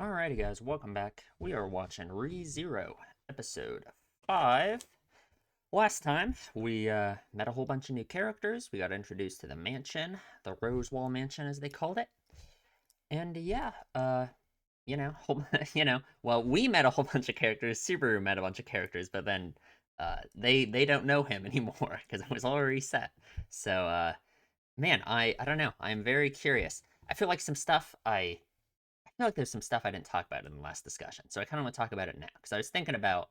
Alrighty, guys, welcome back. We are watching ReZero, episode 5. Last time, we met a whole bunch of new characters. We got introduced to the mansion, the Rosewall Mansion, as they called it. And yeah, well, we met a whole bunch of characters. Subaru met a bunch of characters, but then they don't know him anymore because it was all reset. So, man, I don't know. I'm very curious. I feel like I feel like there's some stuff I didn't talk about in the last discussion, so I kind of want to talk about it now because I was thinking about,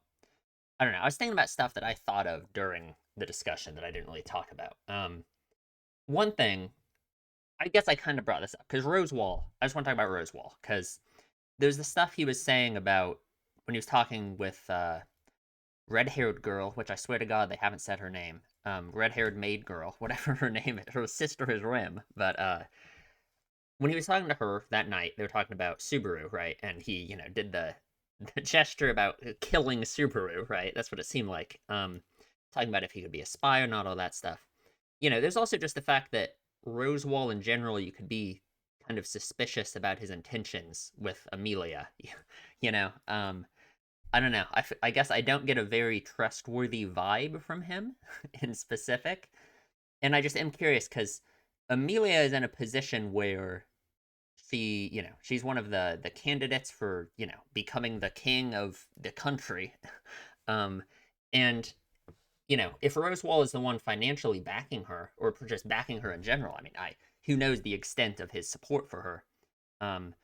I don't know, I was thinking about stuff that I thought of during the discussion that I didn't really talk about. One thing, I guess I kind of brought this up because Rosewall. I just want to talk about Rosewall because there's the stuff he was saying about when he was talking with red-haired girl, which I swear to God they haven't said her name. Red-haired maid girl, whatever her name is. Her sister is Rim, but when he was talking to her that night, they were talking about Subaru, right? And he, did the gesture about killing Subaru, right? That's what it seemed like. Talking about if he could be a spy or not, all that stuff. There's also just the fact that Rosewall in general, you could be kind of suspicious about his intentions with Amelia. you know, um, I don't know. I guess I don't get a very trustworthy vibe from him in specific, and I just am curious because Amelia is in a position where she's one of the candidates for, becoming the king of the country. um and if Rosewall is the one financially backing her or just backing her in general, I mean, I who knows the extent of his support for her. um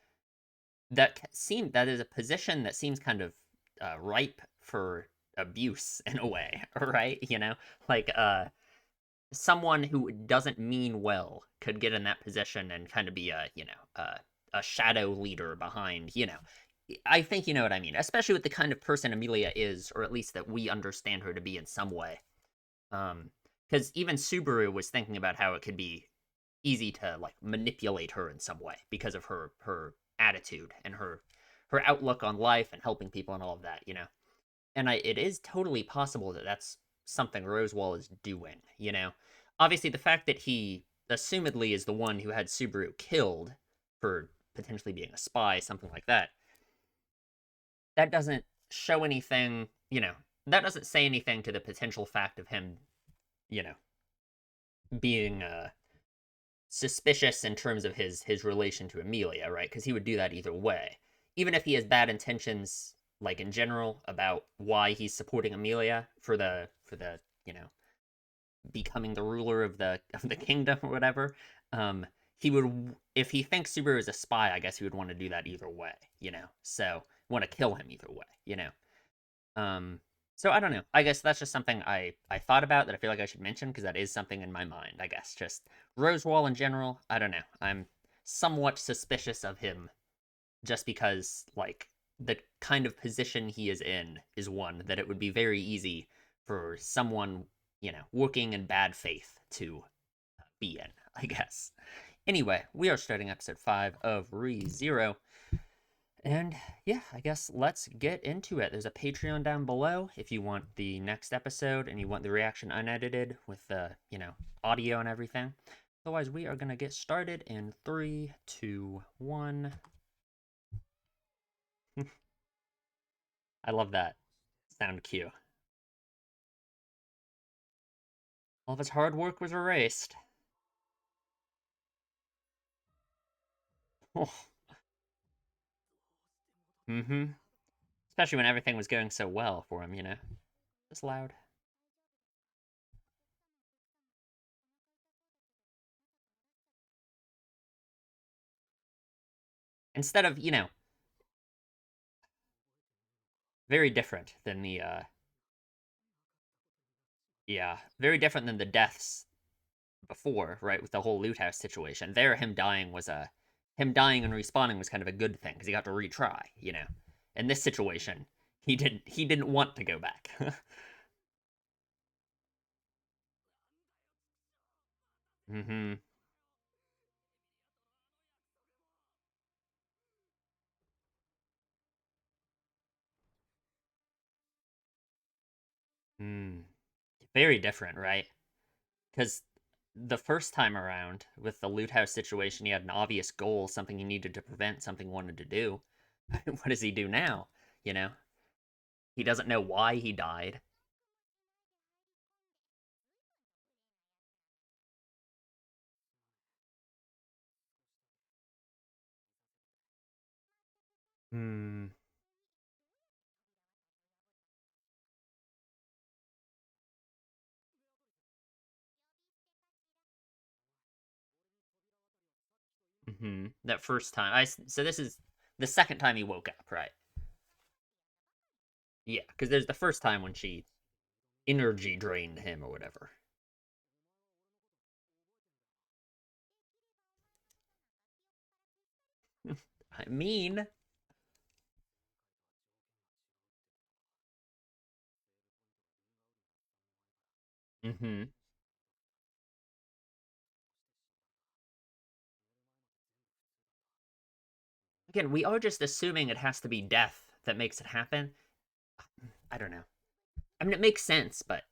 that is a position that seems kind of ripe for abuse in a way, right? Like someone who doesn't mean well could get in that position and kind of be a shadow leader behind. I think you know what I mean, especially with the kind of person Amelia is, or at least that we understand her to be in some way. Because even Subaru was thinking about how it could be easy to like manipulate her in some way because of her attitude and her outlook on life and helping people and all of that. And it is totally possible that that's something Rosewall is doing. Obviously the fact that he assumedly is the one who had Subaru killed for potentially being a spy, something like that, that doesn't show anything. That doesn't say anything to the potential fact of him, you know, being suspicious in terms of his relation to Amelia, right? Because he would do that either way, even if he has bad intentions, like in general, about why he's supporting Amelia for the becoming the ruler of the kingdom or whatever. He would, if he thinks Subaru is a spy, I guess he would want to do that either way. So want to kill him either way. Um, so I don't know. I guess that's just something I thought about that I feel like I should mention because that is something in my mind. I guess just Rosewall in general. I don't know. I'm somewhat suspicious of him just because like the kind of position he is in is one that it would be very easy for someone working in bad faith to be in. I guess. Anyway, we are starting episode 5 of ReZero. And yeah, I guess let's get into it. There's a Patreon down below if you want the next episode and you want the reaction unedited with the, audio and everything. Otherwise, we are going to get started in 3, 2, 1. I love that sound cue. All of his hard work was erased. Mm-hmm. Especially when everything was going so well for him. Just loud. Instead of, very different than the yeah, very different than the deaths before, right? With the whole loot house situation. There, him dying and respawning was kind of a good thing because he got to retry. In this situation, he didn't want to go back. mm-hmm. Mm. Very different, right? Because the first time around with the loot house situation, he had an obvious goal, something he needed to prevent, something he wanted to do. What does he do now? You know, he doesn't know why he died. Hmm. That first time, so this is the second time he woke up, right? Yeah, because there's the first time when she energy drained him or whatever. I mean, mm-hmm. Again, we are just assuming it has to be death that makes it happen. I don't know. I mean, it makes sense, but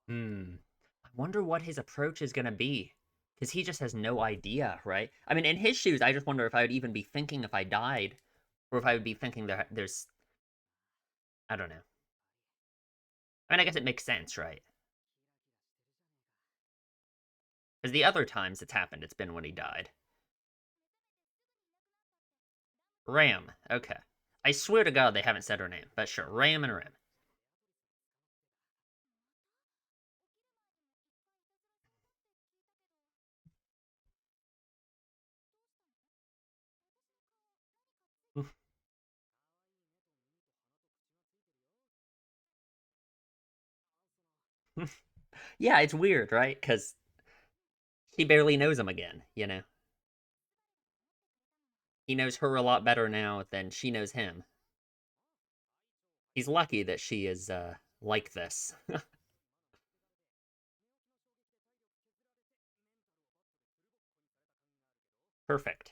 hmm. I wonder what his approach is gonna be. Because he just has no idea, right? I mean, in his shoes, I just wonder if I would even be thinking if I died, or if I would be thinking there's, I don't know. I mean, I guess it makes sense, right? Because the other times it's happened, it's been when he died. Ram, okay. I swear to God they haven't said her name, but sure, Ram and Ram. Yeah, it's weird, right? Because he barely knows him again, you know? He knows her a lot better now than she knows him. He's lucky that she is, like this. Perfect.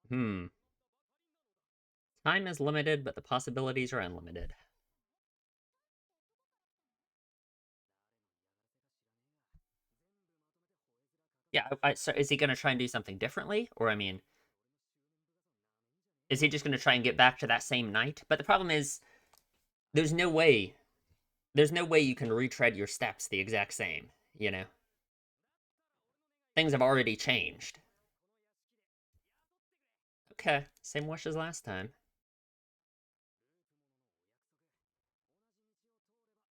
Hmm. Time is limited, but the possibilities are unlimited. Yeah, so is he going to try and do something differently? Or, I mean, is he just going to try and get back to that same night? But the problem is, there's no way. There's no way you can retread your steps the exact same, you know? Things have already changed. Okay, same wish as last time.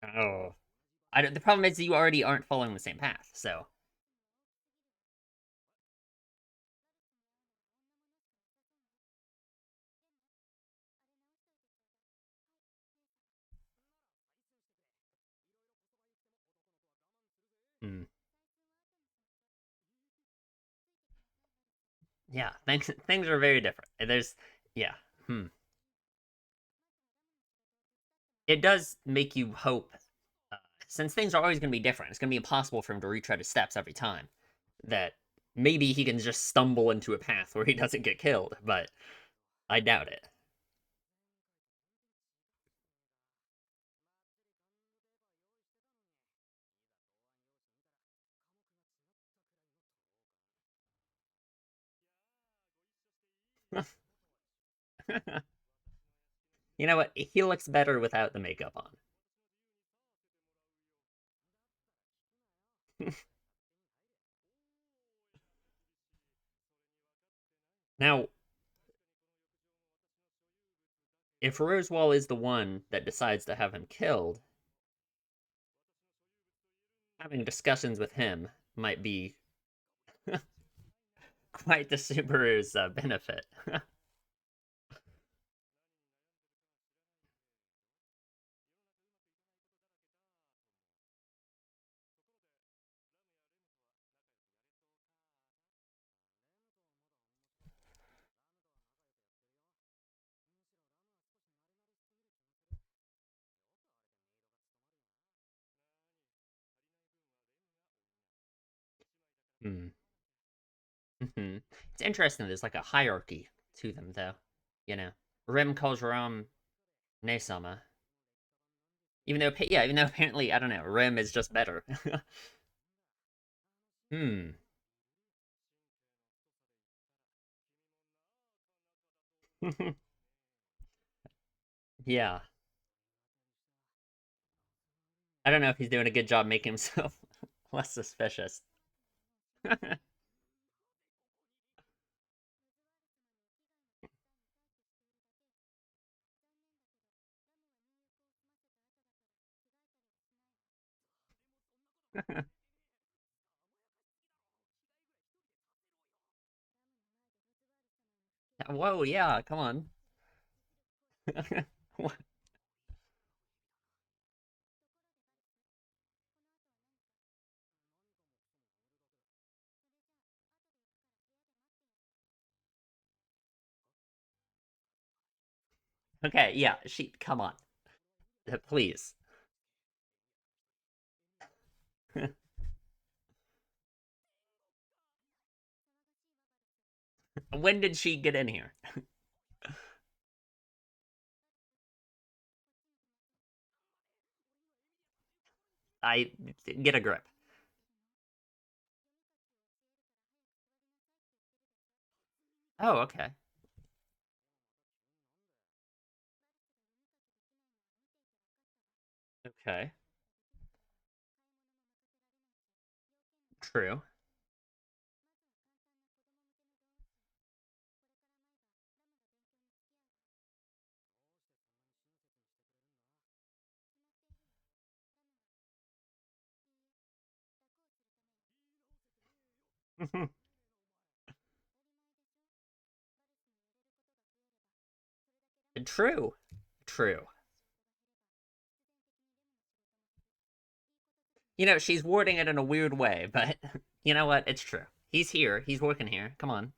Oh. The problem is you already aren't following the same path, so. Hmm. Yeah, things are very different. There's, yeah. Hmm. It does make you hope, uh, since things are always going to be different, it's going to be impossible for him to retread his steps every time, that maybe he can just stumble into a path where he doesn't get killed, but I doubt it. You know what? He looks better without the makeup on. Now, If Rosewall is the one that decides to have him killed, having discussions with him might be quite the Subaru's benefit. Hmm. Hmm. It's interesting. There's like a hierarchy to them, though. You know, Rim calls Ram Nesama, even though apparently I don't know, Rim is just better. Hmm. Yeah. I don't know if he's doing a good job making himself less suspicious. Whoa, yeah, come on. Okay, yeah, come on. Please. When did she get in here? I get a grip. Oh, okay. Okay. True. True. True. She's wording it in a weird way, but you know what? It's true. He's here. He's working here. Come on.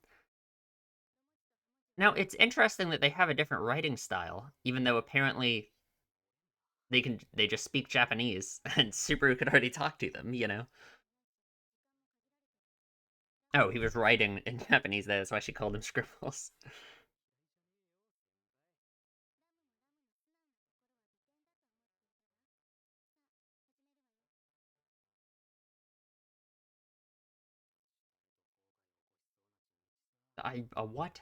Now, it's interesting that they have a different writing style, even though apparently they just speak Japanese and Subaru could already talk to them. Oh, he was writing in Japanese there, that's why she called him Scribbles. What?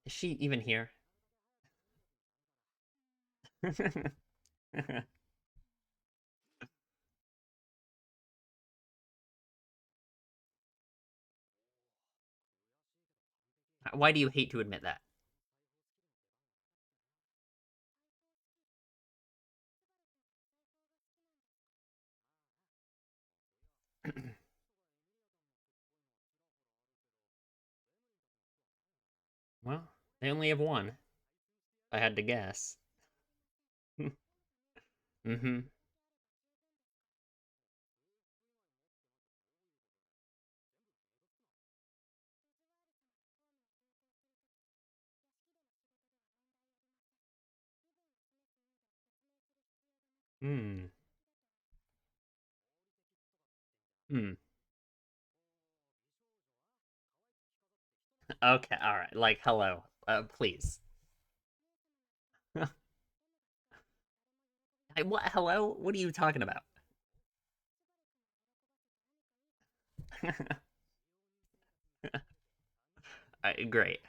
Is she even here? Why do you hate to admit that? Well, they only have one. If I had to guess. Mm-hmm. Hmm. Hmm. Okay, alright. Like, hello. Please. What? Hello? What are you talking about? Great.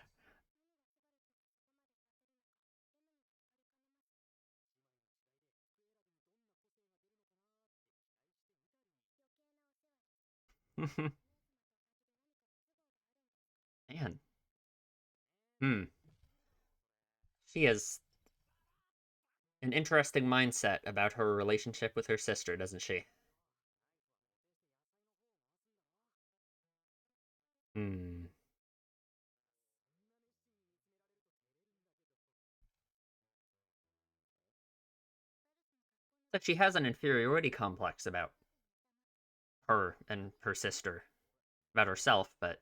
Man. Hmm. She has an interesting mindset about her relationship with her sister, doesn't she? Hmm. It's like she has an inferiority complex about her and her sister, about herself, but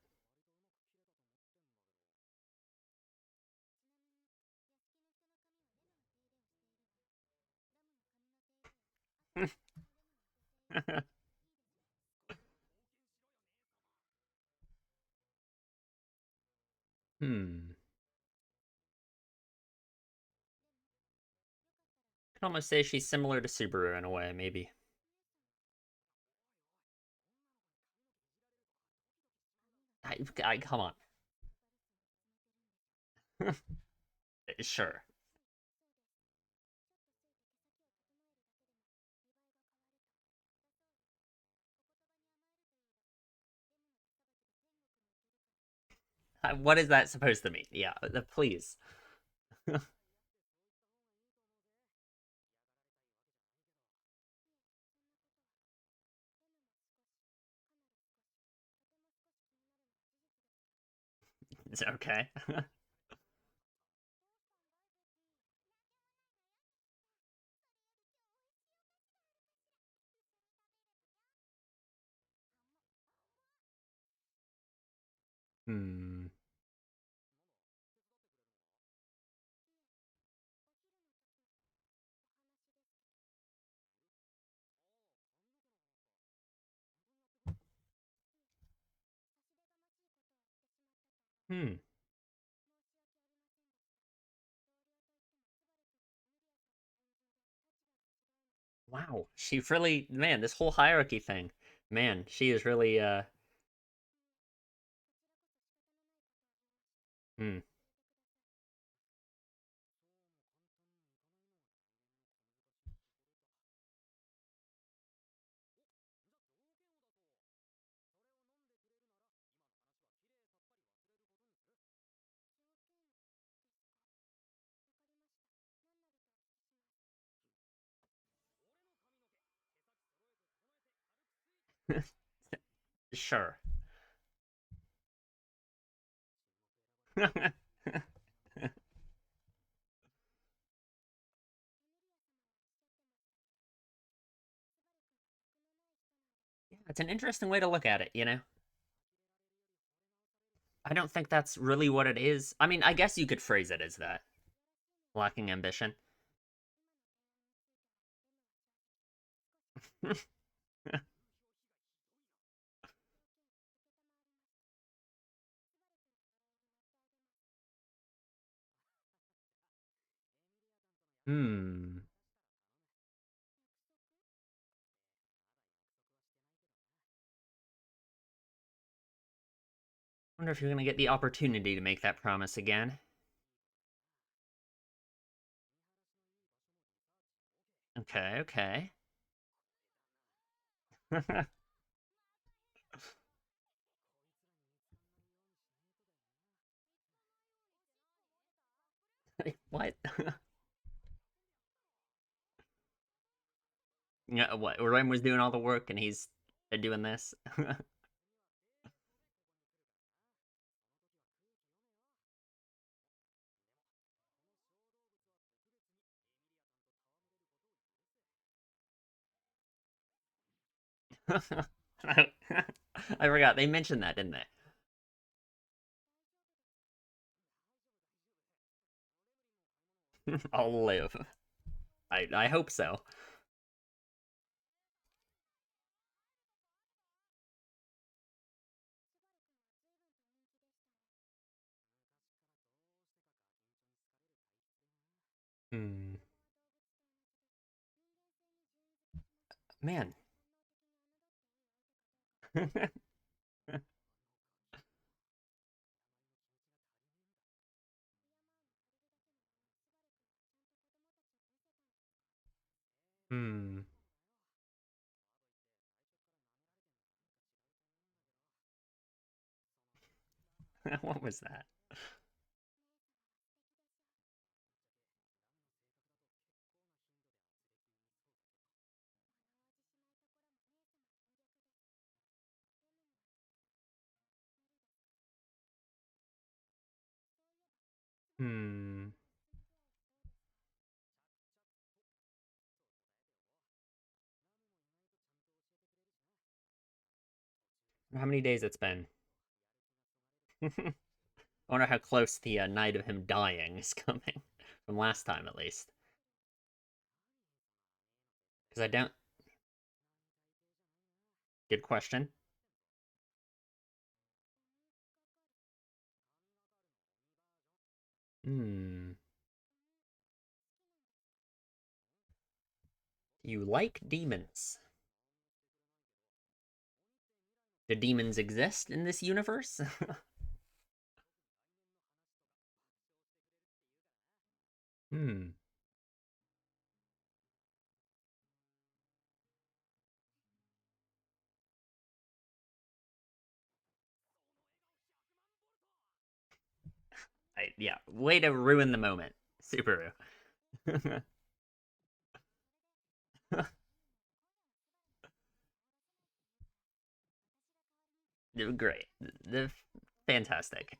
hmm. I can almost say she's similar to Subaru in a way, maybe. Come on. Sure. What is that supposed to mean? Yeah, please. It's okay. Hmm. Hmm. Wow. She really, man, this whole hierarchy thing. Man, she is really hmm. Sure. Yeah, it's an interesting way to look at it. I don't think that's really what it is. I mean, I guess you could phrase it as that. Lacking ambition. Hmm. Wonder if you're gonna get the opportunity to make that promise again. Okay, okay. What? Yeah, what? Rem was doing all the work and he's doing this. I forgot they mentioned that, didn't they? I'll live. I hope so. Hmm. Man. Hmm. What was that? Hmm. How many days it's been? I wonder how close the night of him dying is coming from last time, at least. Because I don't. Good question. Hmm. You like demons? Do demons exist in this universe? Hmm. Yeah. Way to ruin the moment, Subaru. Great. The fantastic.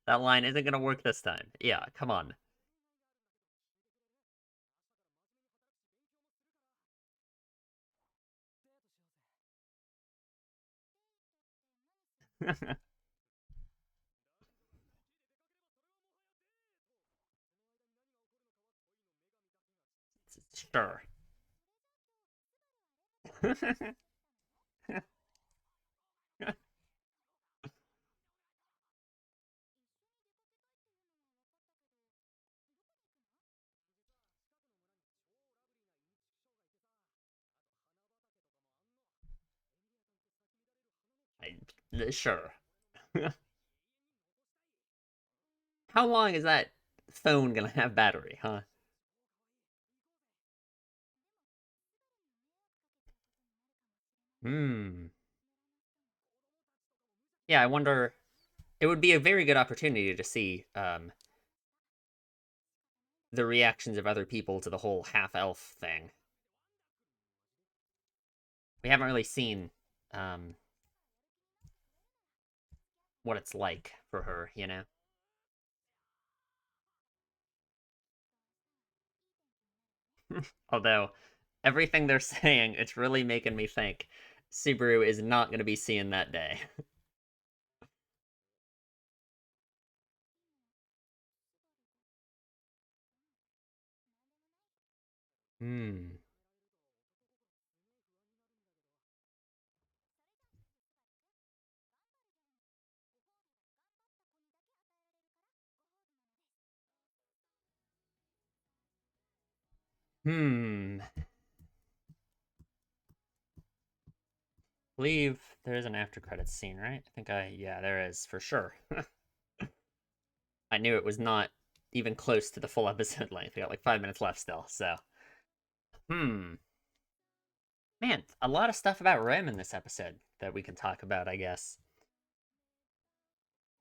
That line isn't gonna work this time. Yeah, come on. Sure. Sure. How long is that phone gonna have battery, huh? Hmm. Yeah, I wonder. It would be a very good opportunity to see the reactions of other people to the whole half elf thing. We haven't really seen um, what it's like for her, you know? Although, everything they're saying, it's really making me think Subaru is not going to be seeing that day. Hmm. Hmm. Believe there is an after credits scene, right? Yeah, there is for sure. I knew it was not even close to the full episode length. We got like 5 minutes left still, so. Hmm. Man, a lot of stuff about Rem in this episode that we can talk about, I guess.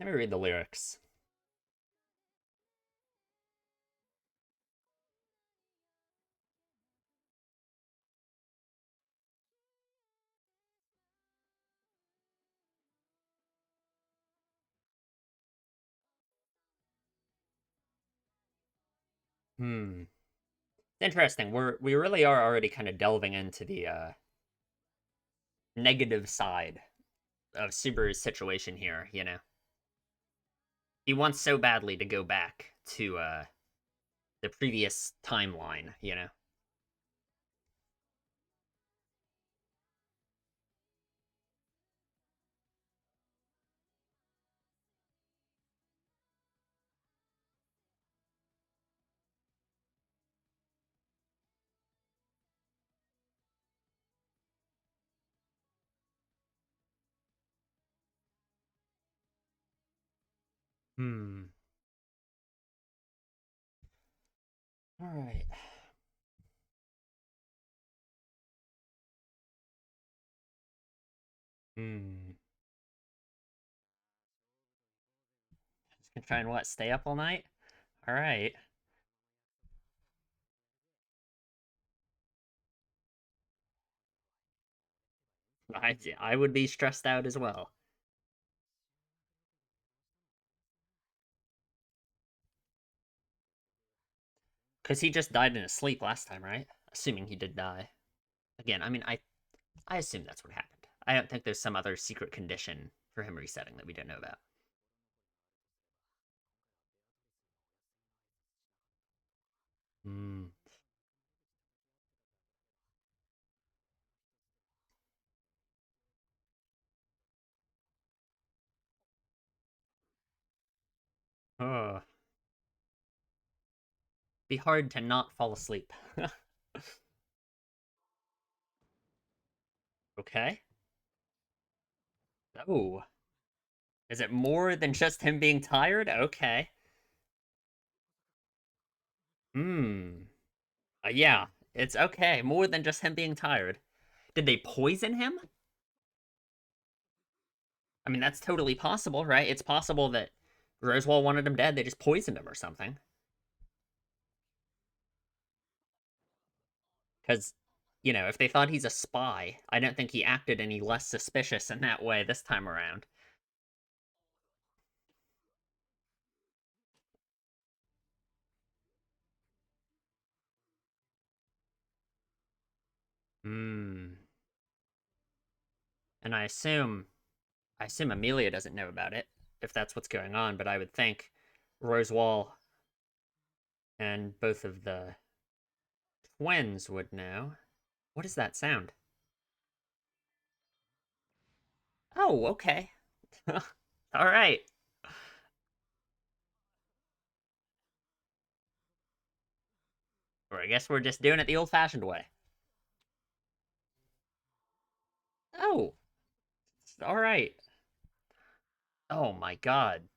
Let me read the lyrics. Hmm. Interesting. We really are already kind of delving into the negative side of Subaru's situation here, you know. He wants so badly to go back to the previous timeline, you know. Hmm. All right. Hmm. Just gonna try and what? Stay up all night? All right. I would be stressed out as well. Because he just died in his sleep last time, right? Assuming he did die. Again, I mean, I assume that's what happened. I don't think there's some other secret condition for him resetting that we don't know about. Hmm. Oh, be hard to not fall asleep. Okay. Oh, is it more than just him being tired? Okay. Hmm. Yeah, it's okay. More than just him being tired. Did they poison him? I mean, that's totally possible, right? It's possible that Roswell wanted him dead. They just poisoned him or something. Because, if they thought he's a spy, I don't think he acted any less suspicious in that way this time around. Hmm. And I assume Amelia doesn't know about it, if that's what's going on, but I would think Rosewall and both of the twins would know. What is that sound? Oh, okay. All right. Or I guess we're just doing it the old fashioned way. Oh, all right. Oh my god.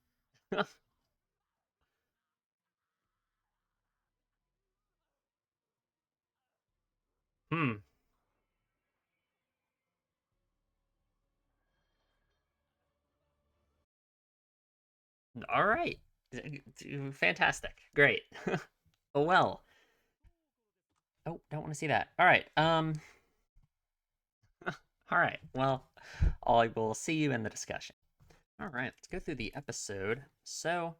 Hmm. All right. Fantastic. Great. Oh well. Oh, don't want to see that. All right. All right. Well, I will see you in the discussion. All right. Let's go through the episode. So,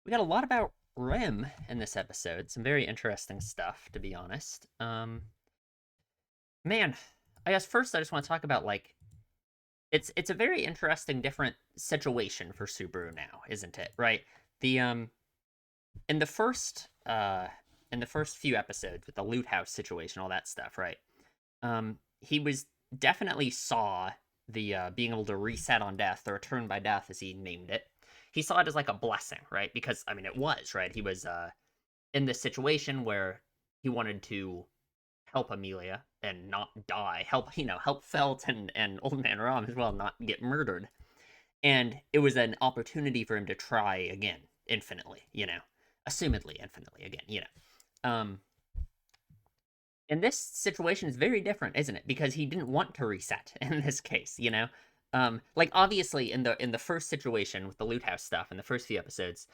we got a lot about Rim in this episode. Some very interesting stuff, to be honest. Man, I guess first I just want to talk about like it's a very interesting different situation for Subaru now, isn't it? Right? The in the first few episodes with the loot house situation, all that stuff, right? He was definitely saw the being able to reset on death or return by death as he named it. He saw it as like a blessing, right? Because I mean it was, right? He was in this situation where he wanted to help Amelia and not die, help Felt and Old Man Rom as well not get murdered. And it was an opportunity for him to try again infinitely, assumedly infinitely again, and this situation is very different, isn't it? Because he didn't want to reset in this case, like obviously in the first situation with the loot house stuff in the first few episodes,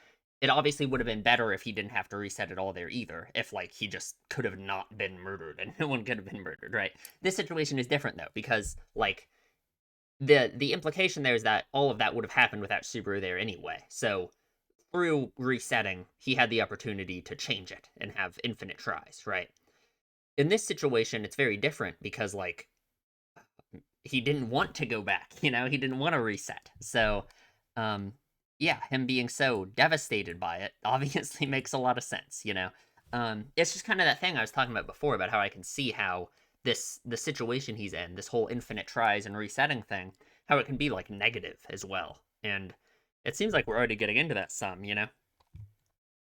it obviously would have been better if he didn't have to reset it all there either. If like he just could have not been murdered and no one could have been murdered, right? This situation is different though because like the implication there is that all of that would have happened without Subaru there anyway. So through resetting, he had the opportunity to change it and have infinite tries, right? In this situation, it's very different because like he didn't want to go back, he didn't want to reset. So, um, yeah, him being so devastated by it obviously makes a lot of sense, It's just kind of that thing I was talking about before about how I can see how the situation he's in, this whole infinite tries and resetting thing, how it can be like negative as well. And it seems like we're already getting into that some.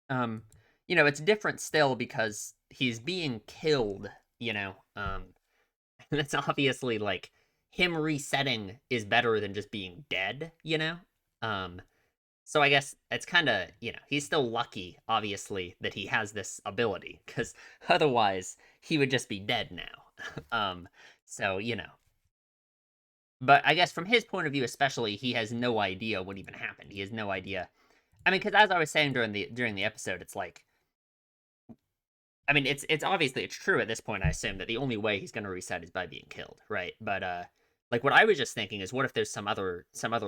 Um, it's different still because he's being killed, that's obviously like him resetting is better than just being dead. Um, So I guess it's kind of, he's still lucky, obviously, that he has this ability, because otherwise he would just be dead now. um, so, but I guess from his point of view, especially, he has no idea what even happened. He has no idea. I mean, because as I was saying during the episode, it's like, I mean, it's obviously it's true at this point. I assume that the only way he's going to reset is by being killed, right? But like what I was just thinking is, what if there's some other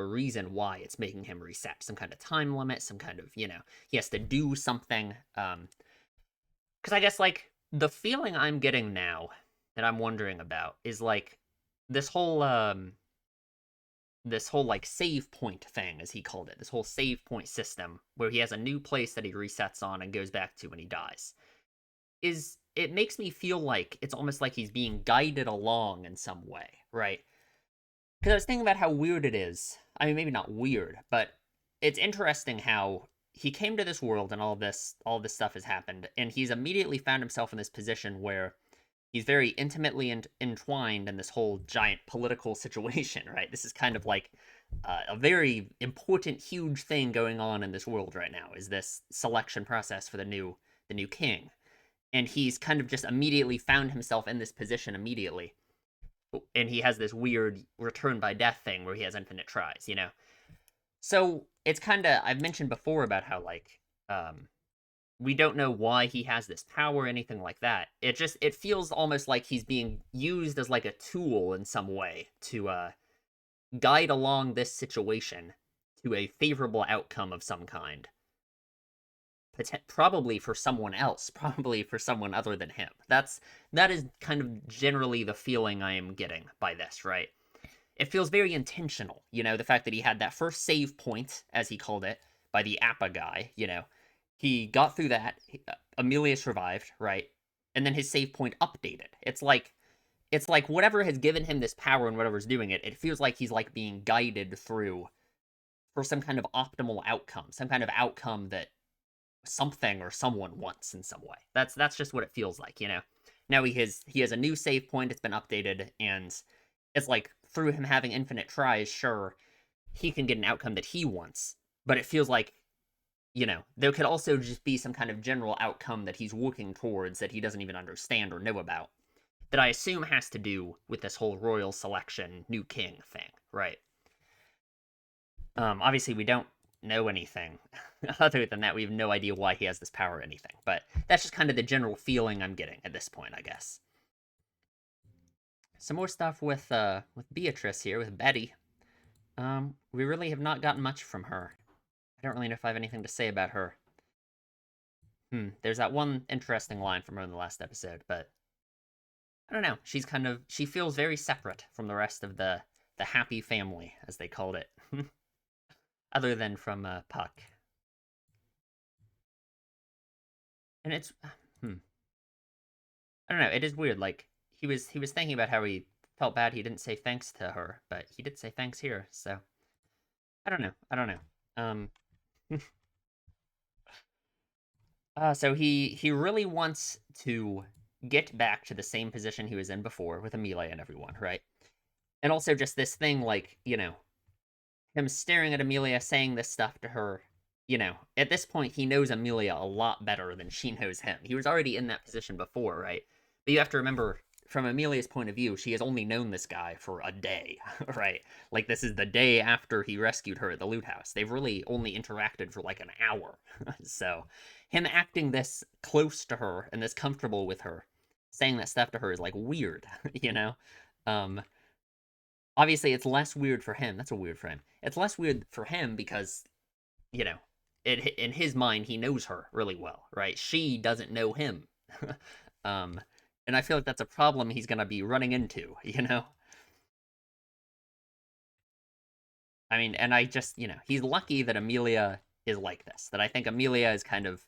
reason why it's making him reset? Some kind of time limit, some kind of he has to do something. Because I guess like the feeling I'm getting now that I'm wondering about is like this whole like save point thing, as he called it, this whole save point system where he has a new place that he resets on and goes back to when he dies is it makes me feel like it's almost like he's being guided along in some way, right? Because I was thinking about how weird it is. I mean, maybe not weird, but it's interesting how he came to this world and all this stuff has happened, and he's immediately found himself in this position where he's very intimately entwined in this whole giant political situation, right? This is kind of like a very important, huge thing going on in this world right now. Is this selection process for the new king? And he's kind of just immediately found himself in this position immediately. And he has this weird return by death thing where he has infinite tries. So it's kind of, I've mentioned before about how like we don't know why he has this power or anything like that. It feels almost like he's being used as like a tool in some way to guide along this situation to a favorable outcome of some kind, probably for someone else, probably for someone other than him. That is kind of generally the feeling I am getting by this, right? It feels very intentional, the fact that he had that first save point, as he called it, by the Appa guy. He got through that. Amelia survived, right? And then his save point updated. It's like whatever has given him this power and whatever's doing it, it feels like he's like being guided through for some kind of optimal outcome, some kind of outcome that something or someone wants in some way. That's just what it feels like. Now he has a new save point. It's been updated, and it's like through him having infinite tries, sure, he can get an outcome that he wants. But it feels like there could also just be some kind of general outcome that he's working towards that he doesn't even understand or know about. That I assume has to do with this whole royal selection, new king thing, right? Obviously, we don't know anything other than that. We have no idea why he has this power or anything. But that's just kind of the general feeling I'm getting at this point, I guess. Some more stuff with Beatrice here, with Betty. We really have not gotten much from her. I don't really know if I have anything to say about her. There's that one interesting line from her in the last episode, but I don't know. She feels very separate from the rest of the happy family, as they called it, other than from Puck. And it's I don't know. It is weird. Like he was thinking about how he felt bad he didn't say thanks to her, but he did say thanks here. So I don't know. I don't know. Um. So he really wants to get back to the same position he was in before with Amelia and everyone, right? And also just this thing like him staring at Amelia, saying this stuff to her. At this point, he knows Amelia a lot better than she knows him. He was already in that position before, right? But you have to remember, from Amelia's point of view, she has only known this guy for a day, right? Like, this is the day after he rescued her at the loot house. They've really only interacted for like an hour. So, him acting this close to her and this comfortable with her, saying that stuff to her is like weird, you know? Um, Obviously it's less weird for him. That's a weird for him. It's less weird for him because, you know, in his mind he knows her really well, right? She doesn't know him. um and I feel like that's a problem he's going to be running into. I mean, and I just, he's lucky that Amelia is like this. That I think Amelia is kind of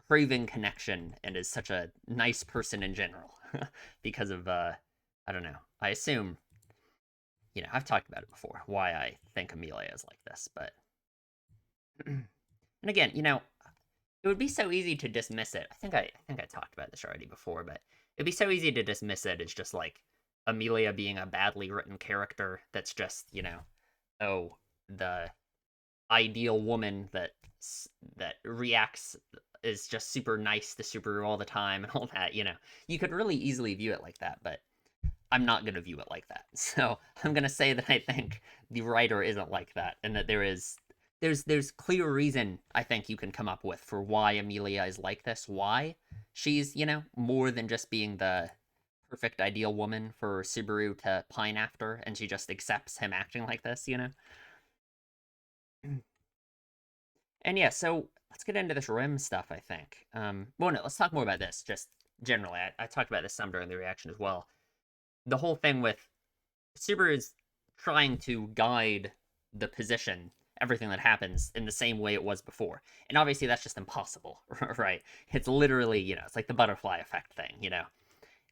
craving connection and is such a nice person in general because of I don't know. I assume I've talked about it before, why I think Amelia is like this, but and again, it would be so easy to dismiss it. I think I talked about this already before, but it'd be so easy to dismiss it as just like Amelia being a badly written character that's just, oh, the ideal woman that reacts is just super nice to Subaru all the time and all that, you know. You could really easily view it like that, but I'm not going to view it like that. So I'm going to say that I think the writer isn't like that, and that there's clear reason I think you can come up with for why Amelia is like this, why she's, you know, more than just being the perfect ideal woman for Subaru to pine after, and she just accepts him acting like this, you know. And yeah, so let's get into this rim stuff. I think. Well, no, let's talk more about this. Just generally, I talked about this some during the reaction as well. The whole thing with Subaru is trying to guide the position, everything that happens in the same way it was before. And obviously that's just impossible, right? It's literally, you know, it's like the butterfly effect thing, you know.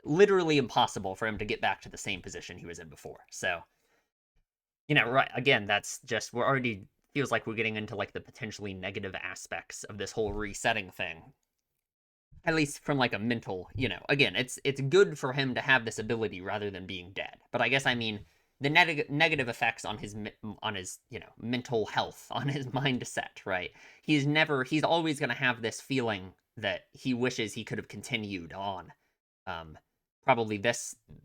Literally impossible for him to get back to the same position he was in before. So, you know, right, again, that's just we're already feels like we're getting into like the potentially negative aspects of this whole resetting thing, at least from like a mental, you know, again, it's good for him to have this ability rather than being dead, but I guess I mean the negative effects on his, you know, mental health, on his mindset, right? He's always going to have this feeling that he wishes he could have continued on. um Probably the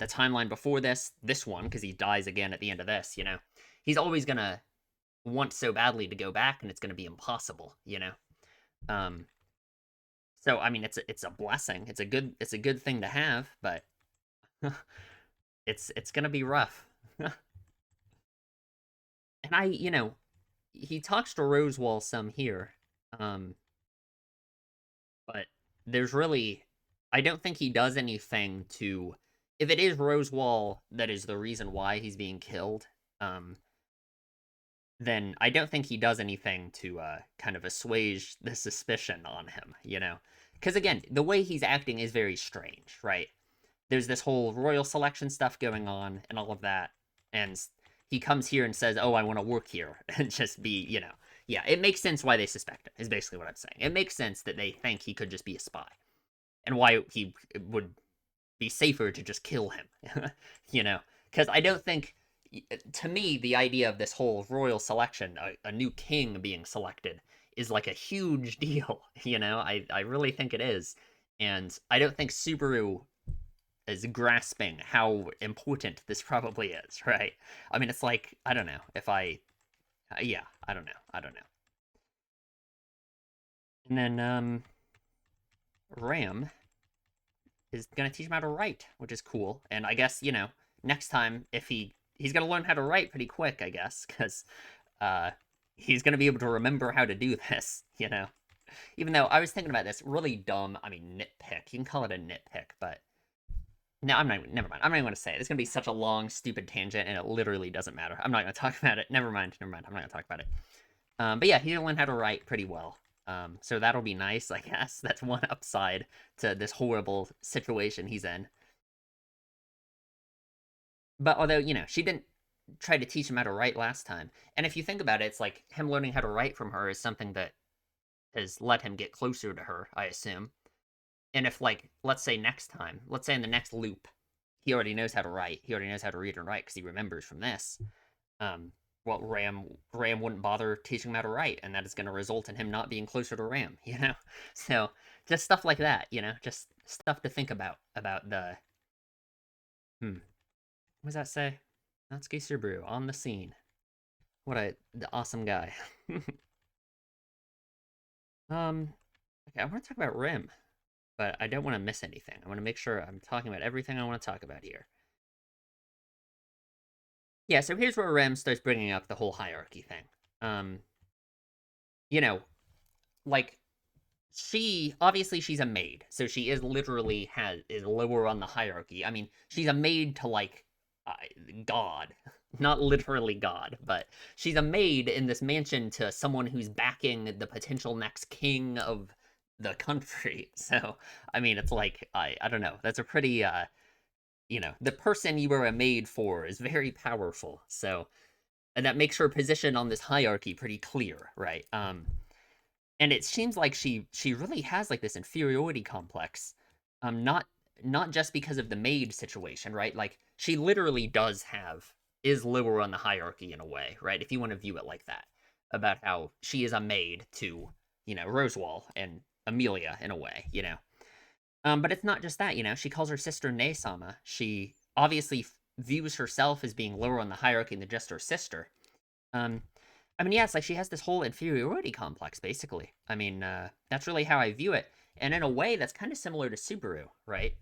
timeline before this one, because he dies again at the end of this, you know. He's always going to want so badly to go back, and it's going to be impossible, you know. um so I mean, it's a blessing. It's a good thing to have, but it's gonna be rough. And I, you know, he talks to Rosewall some here, um, but there's really, I don't think he does anything to. If it is Rosewall that is the reason why he's being killed, um, then I don't think he does anything to kind of assuage the suspicion on him. You know, because again, the way he's acting is very strange, right? There's this whole royal selection stuff going on and all of that, and he comes here and says, "Oh, I want to work here," and just be, you know, yeah, it makes sense why they suspect him. Is basically what I'm saying. It makes sense that they think he could just be a spy, and why he would be safer to just kill him, you know, because I don't think. To me, the idea of this whole royal selection, a new king being selected, is like a huge deal. You know, I really think it is, and I don't think Subaru is grasping how important this probably is, right? I mean, it's like, I don't know if yeah, I don't know, I don't know. And then Ram is gonna teach him how to write, which is cool. And I guess, you know, next time if he's gonna learn how to write pretty quick, I guess, because uh he's gonna be able to remember how to do this, you know. Even though I was thinking about this really dumb, I mean, nitpick. You can call it a nitpick, but no, I'm not. Never mind. I'm not even going to say it. It's going to be such a long, stupid tangent, and it literally doesn't matter. I'm not going to talk about it. Never mind. Never mind. I'm not going to talk about it. But yeah, he learned how to write pretty well. So that'll be nice, I guess. That's one upside to this horrible situation he's in. But although, you know, she didn't try to teach him how to write last time. And if you think about it, it's like him learning how to write from her is something that has let him get closer to her, I assume. And if, like, let's say next time, let's say in the next loop, he already knows how to write. He already knows how to read and write because he remembers from this. Well, Ram wouldn't bother teaching him how to write, and that is going to result in him not being closer to Ram. You know, so just stuff like that. You know, just stuff to think about the. What does that say? Natsuki Subaru on the scene. What a the awesome guy. Okay, I want to talk about Rim, but I don't want to miss anything. I want to make sure I'm talking about everything I want to talk about here. Yeah, so here's where Rem starts bringing up the whole hierarchy thing. Um, you know, like she obviously she's a maid, so she is literally has is lower on the hierarchy. I mean, she's a maid to like uh, God, not literally God, but she's a maid in this mansion to someone who's backing the potential next king of the country. So, I mean, it's like I don't know. That's a pretty you know, the person you are a maid for is very powerful. So, and that makes her position on this hierarchy pretty clear, right? And it seems like she really has like this inferiority complex, not not just because of the maid situation, right? Like she literally does have is lower on the hierarchy in a way, right? If you want to view it like that. about how she is a maid to, Rosewall and Amelia in a way, But it's not just that, she calls her sister Ne-sama. She obviously views herself as being lower on the hierarchy than just her sister. Um, I mean, yeah, it's like she has this whole inferiority complex, basically. I mean, that's really how I view it. And in a way, that's kind of similar to Subaru, right?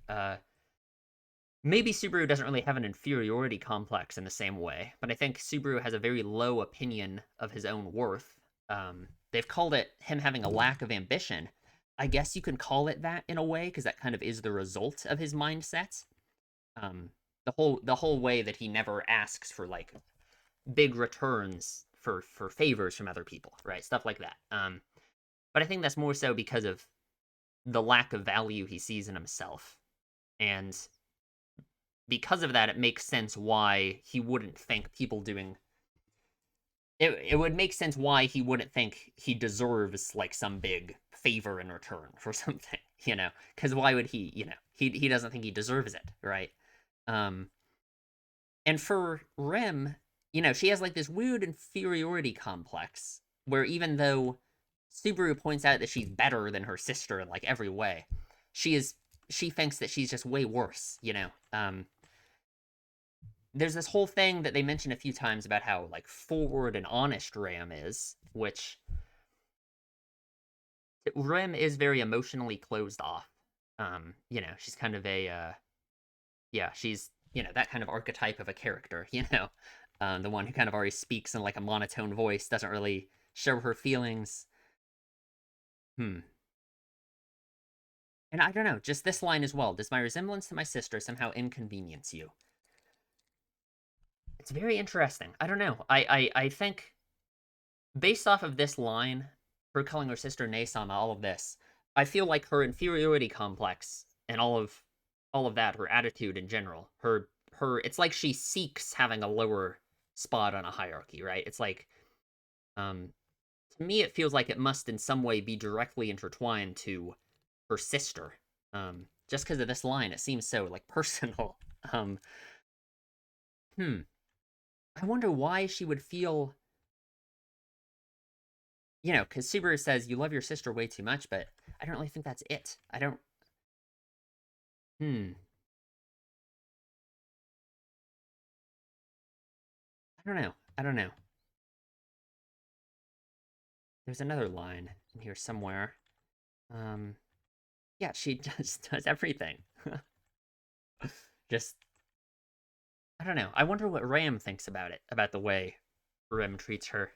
Maybe Subaru doesn't really have an inferiority complex in the same way, but I think Subaru has a very low opinion of his own worth. They've called it him having a lack of ambition. I guess you can call it that in a way, because that kind of is the result of his mindset. Um, the whole way that he never asks for like big returns for favors from other people, right? Stuff like that. But I think that's more so because of the lack of value he sees in himself, and because of that, it makes sense why he wouldn't think people doing it would make sense why he wouldn't think he deserves like some big favor in return for something, because why would he, he doesn't think he deserves it, right? um and for Rim, she has like this weird inferiority complex where even though Subaru points out that she's better than her sister in like every way, she is she thinks that she's just way worse, there's this whole thing that they mention a few times about how like forward and honest Ram is, which Rim is very emotionally closed off. She's kind of a yeah, she's that kind of archetype of a character, the one who kind of always speaks in like a monotone voice, doesn't really show her feelings. Hmm. And I don't know, just this line as well. Does my resemblance to my sister somehow inconvenience you? It's very interesting. I don't know. I think based off of this line, her calling her sister Ne-sama, all of this, I feel like her inferiority complex and all of that, her attitude in general, her it's like she seeks having a lower spot on a hierarchy, right? It's like um to me it feels like it must in some way be directly intertwined to her sister. Just because of this line, it seems so like personal. Um hmm. I wonder why she would feel, because Subaru says you love your sister way too much, but I don't really think that's it. I don't. Hmm. I don't know. I don't know. There's another line in here somewhere. Um. Yeah, she just does everything. Just I don't know. I wonder what Ram thinks about it, about the way Rim treats her.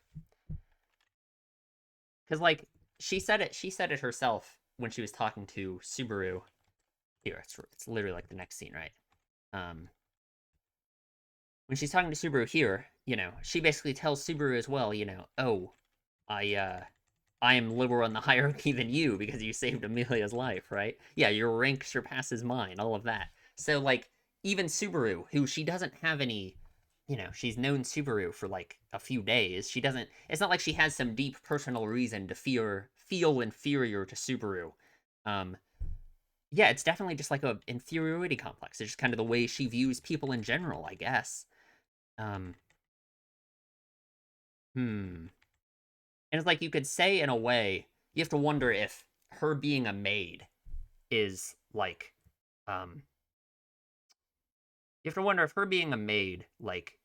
Because like she said it. She said it herself when she was talking to Subaru. Here, it's literally like the next scene, right? Um. When she's talking to Subaru here, she basically tells Subaru as well, oh, I am lower on the hierarchy than you because you saved Amelia's life, right? Yeah, your rank surpasses mine, all of that. So like even Subaru, who she doesn't have any, she's known Subaru for like a few days. She doesn't it's not like she has some deep personal reason to feel inferior to Subaru. Um yeah, it's definitely just like a inferiority complex. It's just kind of the way she views people in general, I guess. Um hmm. And it's like you could say in a way, you have to wonder if her being a maid is like um you have to wonder if her being a maid like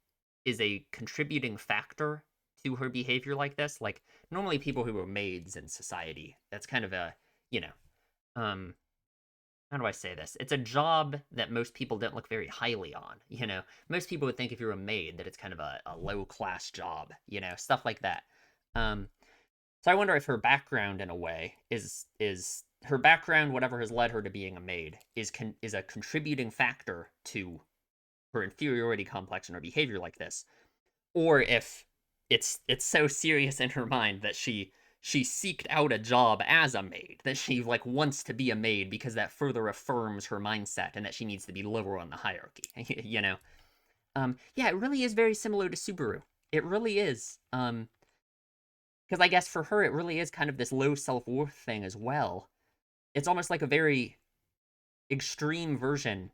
is a contributing factor to her behavior like this. Like normally people who are maids in society, that's kind of a, you know, um how do I say this? It's a job that most people don't look very highly on, Most people would think if you're a maid that it's kind of a low class job, stuff like that. Um So I wonder if her background, in a way, is her background, whatever has led her to being a maid, is a contributing factor to her inferiority complex and her behavior like this, or if it's so serious in her mind that she seeked out a job as a maid, that she like wants to be a maid because that further affirms her mindset and that she needs to be lower on the hierarchy. Yeah, it really is very similar to Subaru. It really is. Because I guess for her, it really is kind of this low self worth thing as well. It's almost like a very extreme version.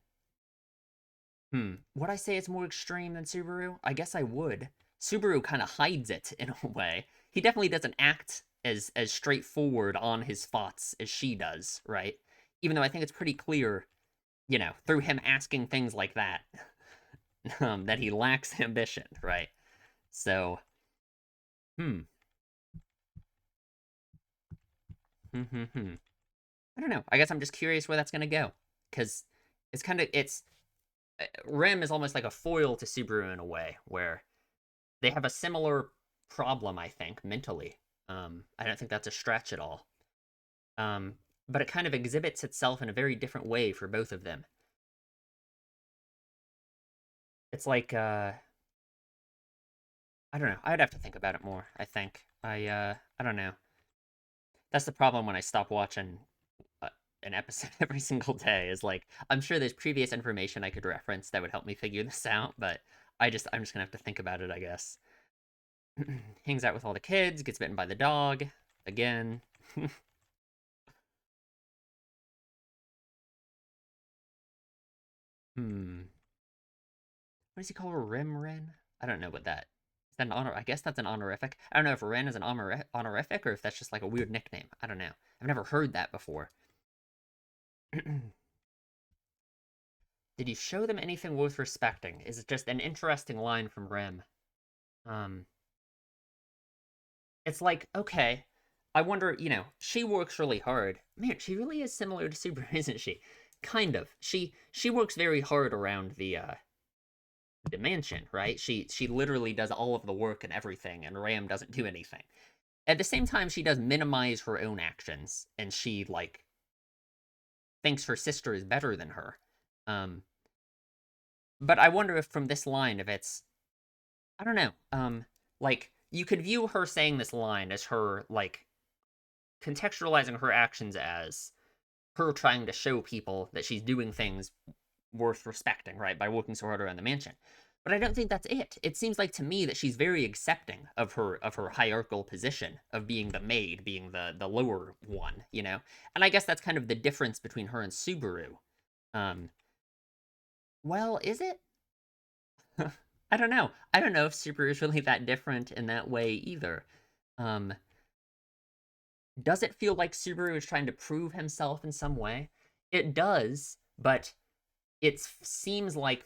Would I say it's more extreme than Subaru? I guess I would. Subaru kind of hides it in a way. he definitely doesn't act as straightforward on his thoughts as she does, right? Even though I think it's pretty clear, through him asking things like that, that he lacks ambition, right? So, hmm, hmm, hmm, hmm. I don't know. I guess I'm just curious where that's gonna go, because it's Rim is almost like a foil to Subaru in a way, where they have a similar problem, I think, mentally. I don't think that's a stretch at all. Um, but it kind of exhibits itself in a very different way for both of them. It's like I don't know. I'd have to think about it more. I think I don't know. That's the problem when I stop watching uh, an episode every single day. Is like I'm sure there's previous information I could reference that would help me figure this out, but I'm just gonna have to think about it. I guess. Hangs out with all the kids, gets bitten by the dog again. Hmm. What does he call her? Rim Ren? I don't know what that. Is that an honor? I guess that's an honorific. I don't know if Ren is an honorific or if that's just like a weird nickname. I don't know. I've never heard that before. Did you show them anything worth respecting? Is it just an interesting line from Rim? Um, it's like, okay, I wonder, she works really hard. Man, she really is similar to Super, isn't she? Kind of. She works very hard around the mansion, right? She literally does all of the work and everything, and Ram doesn't do anything. At the same time, she does minimize her own actions, and she like thinks her sister is better than her. Um, but I wonder if from this line, if it's I don't know, like you could view her saying this line as her like contextualizing her actions as her trying to show people that she's doing things worth respecting, right? By working so hard around the mansion. But I don't think that's it. It seems like to me that she's very accepting of her hierarchical position of being the maid, being the lower one. And I guess that's kind of the difference between her and Subaru. Um, well, is it? I don't know. I don't know if Subaru is really that different in that way either. Um, does it feel like Subaru is trying to prove himself in some way? It does, but it seems like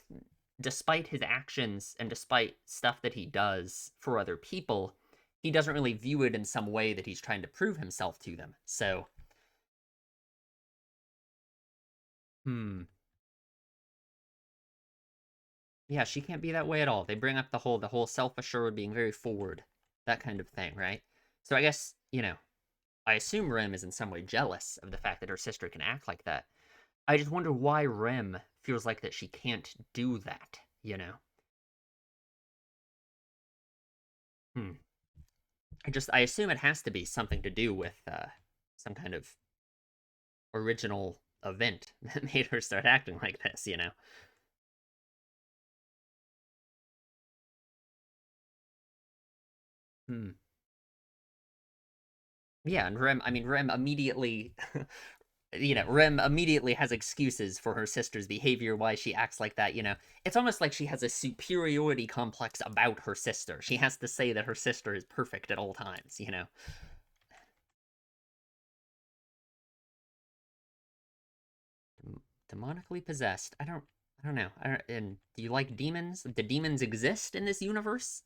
despite his actions and despite stuff that he does for other people, he doesn't really view it in some way that he's trying to prove himself to them. So, hmm. Yeah, she can't be that way at all. They bring up the whole self-assured being very forward, that kind of thing, right? So I guess, I assume Rem is in some way jealous of the fact that her sister can act like that. I just wonder why Rem feels like that she can't do that. Hmm. I assume it has to be something to do with some kind of original event that made her start acting like this. Hmm. Yeah, and Rem immediately, Rem immediately has excuses for her sister's behavior, why she acts like that. It's almost like she has a superiority complex about her sister. She has to say that her sister is perfect at all times. Demonically possessed. I don't know. And do you like demons? Do demons exist in this universe?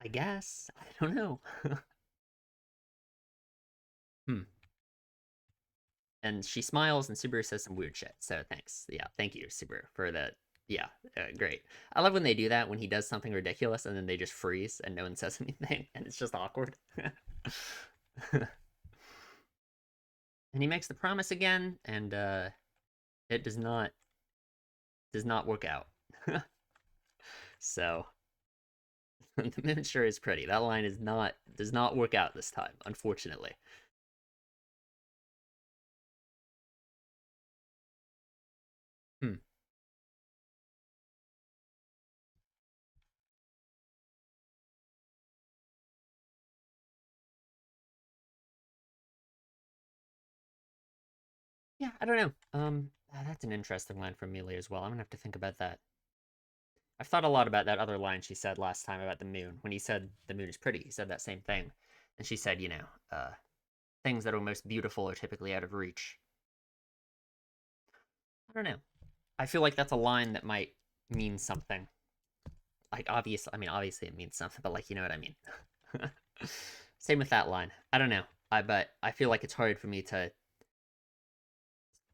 I guess. I don't know. Hmm. And she smiles, and Subaru says some weird shit. So thanks. Yeah, thank you, Subaru, for that. Yeah, great. I love when they do that when he does something ridiculous and then they just freeze and no one says anything and it's just awkward. And he makes the promise again, and it does not work out. So the miniature is pretty. That line is not does not work out this time, unfortunately. Hmm. Yeah, I don't know. That's an interesting line from Melee as well. I'm gonna have to think about that. I've thought a lot about that other line she said last time about the moon. When he said the moon is pretty, he said that same thing. And she said, things that are most beautiful are typically out of reach. I don't know. I feel like that's a line that might mean something. Like, obviously it means something, but like, you know what I mean. Same with that line. I don't know. But I feel like it's hard for me to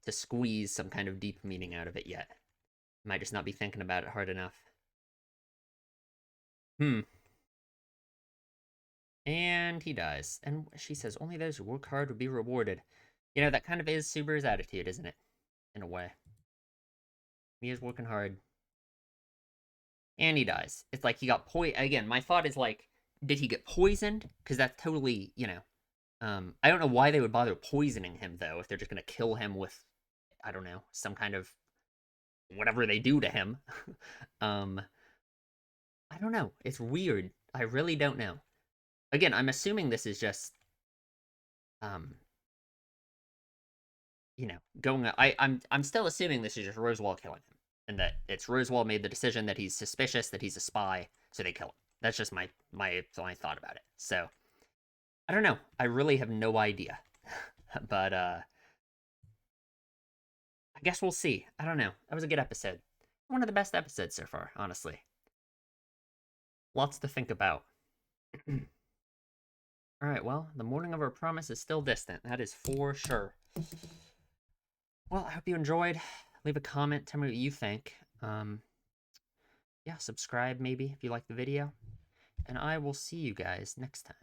squeeze some kind of deep meaning out of it yet. Might just not be thinking about it hard enough. And he dies. And she says, only those who work hard will be rewarded. That kind of is Subaru's attitude, isn't it? In a way. He is working hard. And he dies. It's like he got again, my thought is like, did he get poisoned? Because that's totally, I don't know why they would bother poisoning him, though, if they're just going to kill him with, I don't know, some kind of whatever they do to him. I don't know. It's weird. I really don't know. Again, I'm assuming this is just, um, going. I'm still assuming this is just Roswell killing him, and that it's Roswell made the decision that he's suspicious, that he's a spy, so they kill him. That's just my thought about it. So I don't know. I really have no idea, but I guess we'll see. I don't know. That was a good episode. One of the best episodes so far, honestly. Lots to think about. All right, well, the morning of our promise is still distant. That is for sure. Well, I hope you enjoyed. Leave a comment. Tell me what you think. Yeah, subscribe maybe if you like the video. And I will see you guys next time.